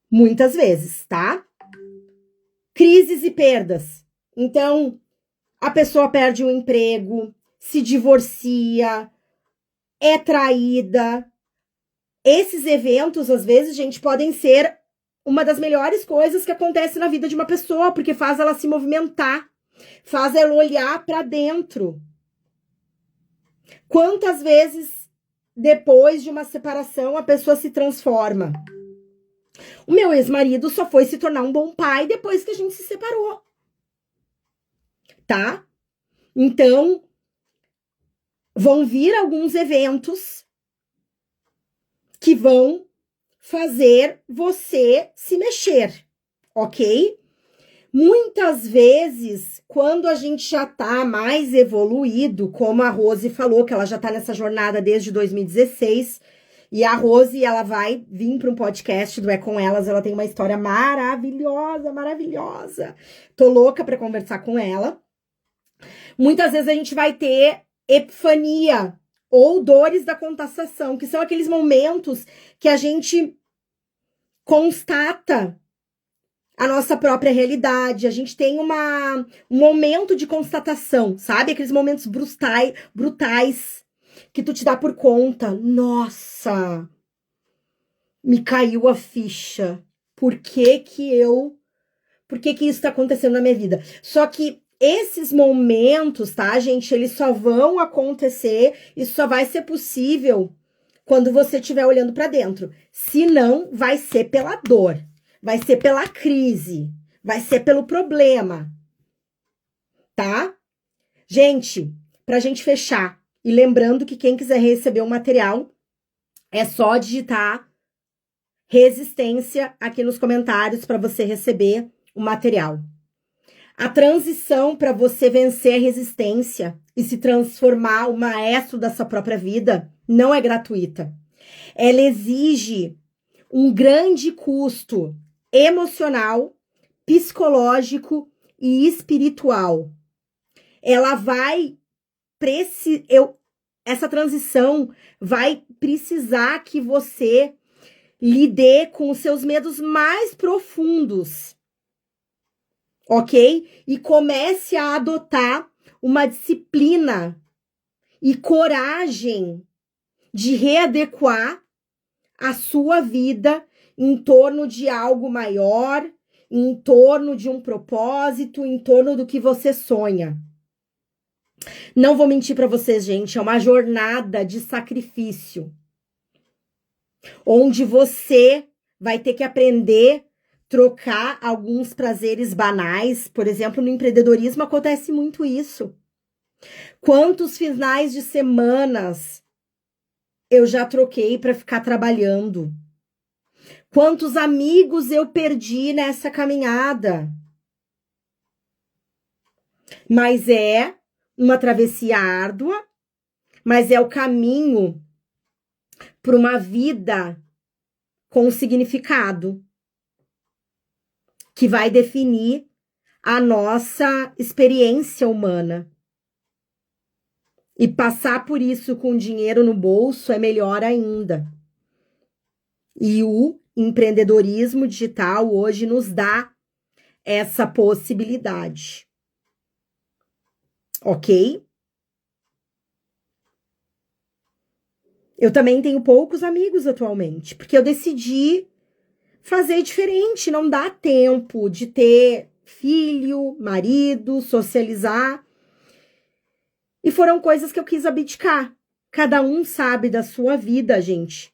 Muitas vezes, tá? Crises e perdas. Então, a pessoa perde o emprego, se divorcia, é traída. Esses eventos, às vezes, gente, podem ser uma das melhores coisas que acontece na vida de uma pessoa, porque faz ela se movimentar, faz ela olhar para dentro. Quantas vezes, depois de uma separação, a pessoa se transforma? O meu ex-marido só foi se tornar um bom pai depois que a gente se separou. Tá? Então, vão vir alguns eventos que vão fazer você se mexer, ok? Muitas vezes, quando a gente já tá mais evoluído, como a Rose falou, que ela já tá nessa jornada desde 2016, e a Rose, ela vai vir para um podcast do É Com Elas, ela tem uma história maravilhosa, maravilhosa. Tô louca para conversar com ela. Muitas vezes a gente vai ter epifania ou dores da constatação, que são aqueles momentos que a gente constata a nossa própria realidade, a gente tem um momento de constatação, sabe? Aqueles momentos brutais que tu te dá por conta. Nossa, me caiu a ficha. Por que isso tá acontecendo na minha vida? Só que esses momentos, tá, gente, eles só vão acontecer, isso só vai ser possível quando você estiver olhando para dentro. Se não, vai ser pela dor. Vai ser pela crise, vai ser pelo problema, tá? Gente, pra gente fechar, e lembrando que quem quiser receber o material, é só digitar resistência aqui nos comentários para você receber o material. A transição para você vencer a resistência e se transformar o maestro da sua própria vida não é gratuita. Ela exige um grande custo emocional, psicológico e espiritual. Ela vai essa transição vai precisar que você lide com os seus medos mais profundos, ok? E comece a adotar uma disciplina e coragem de readequar a sua vida em torno de algo maior, em torno de um propósito, em torno do que você sonha. Não vou mentir para vocês, gente, é uma jornada de sacrifício, onde você vai ter que aprender a trocar alguns prazeres banais. Por exemplo, no empreendedorismo acontece muito isso. Quantos finais de semanas eu já troquei para ficar trabalhando? Quantos amigos eu perdi nessa caminhada? Mas é uma travessia árdua, mas é o caminho para uma vida com significado, que vai definir a nossa experiência humana. E passar por isso com dinheiro no bolso é melhor ainda. E o empreendedorismo digital hoje nos dá essa possibilidade. Ok? Eu também tenho poucos amigos atualmente, porque eu decidi fazer diferente. Não dá tempo de ter filho, marido, socializar. E foram coisas que eu quis abdicar. Cada um sabe da sua vida, gente.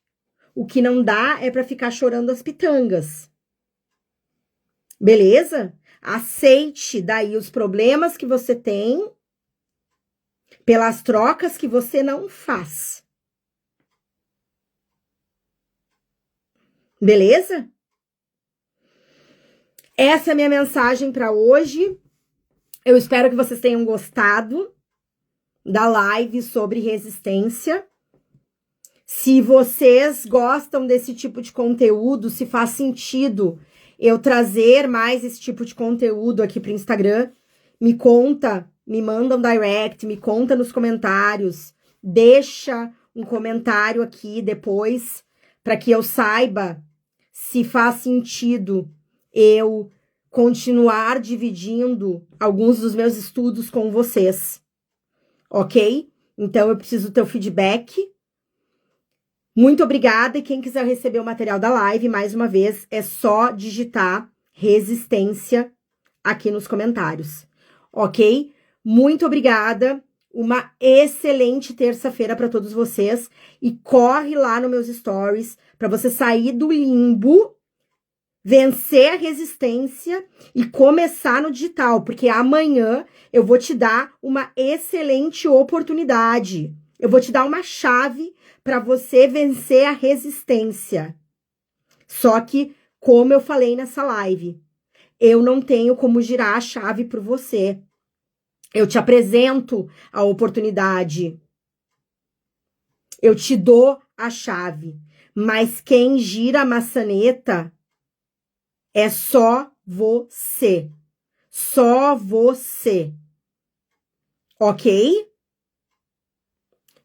O que não dá é para ficar chorando as pitangas. Beleza? Aceite daí os problemas que você tem pelas trocas que você não faz. Beleza? Essa é a minha mensagem para hoje. Eu espero que vocês tenham gostado da live sobre resistência. Se vocês gostam desse tipo de conteúdo, se faz sentido eu trazer mais esse tipo de conteúdo aqui para o Instagram, me conta, me manda um direct, me conta nos comentários, deixa um comentário aqui depois para que eu saiba se faz sentido eu continuar dividindo alguns dos meus estudos com vocês, ok? Então eu preciso do teu feedback. Muito obrigada, e quem quiser receber o material da live, mais uma vez, é só digitar resistência aqui nos comentários, ok? Muito obrigada, uma excelente terça-feira para todos vocês, e corre lá nos meus stories para você sair do limbo, vencer a resistência e começar no digital, porque amanhã eu vou te dar uma excelente oportunidade. Eu vou te dar uma chave para você vencer a resistência. Só que, como eu falei nessa live, eu não tenho como girar a chave por você. Eu te apresento a oportunidade. Eu te dou a chave. Mas quem gira a maçaneta é só você. Só você. Ok?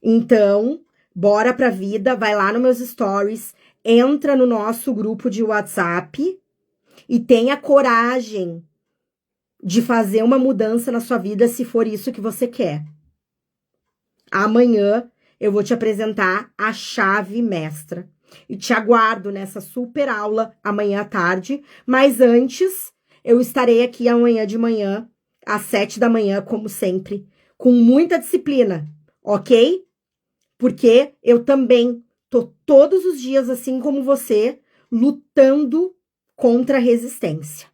Então, bora pra vida, vai lá nos meus stories, entra no nosso grupo de WhatsApp e tenha coragem de fazer uma mudança na sua vida se for isso que você quer. Amanhã eu vou te apresentar a chave mestra e te aguardo nessa super aula amanhã à tarde, mas antes eu estarei aqui amanhã de manhã, às 7 da manhã, como sempre, com muita disciplina, ok? Porque eu também tô todos os dias, assim como você, lutando contra a resistência,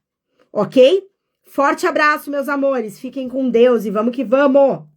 ok? Forte abraço, meus amores. Fiquem com Deus e vamos que vamos!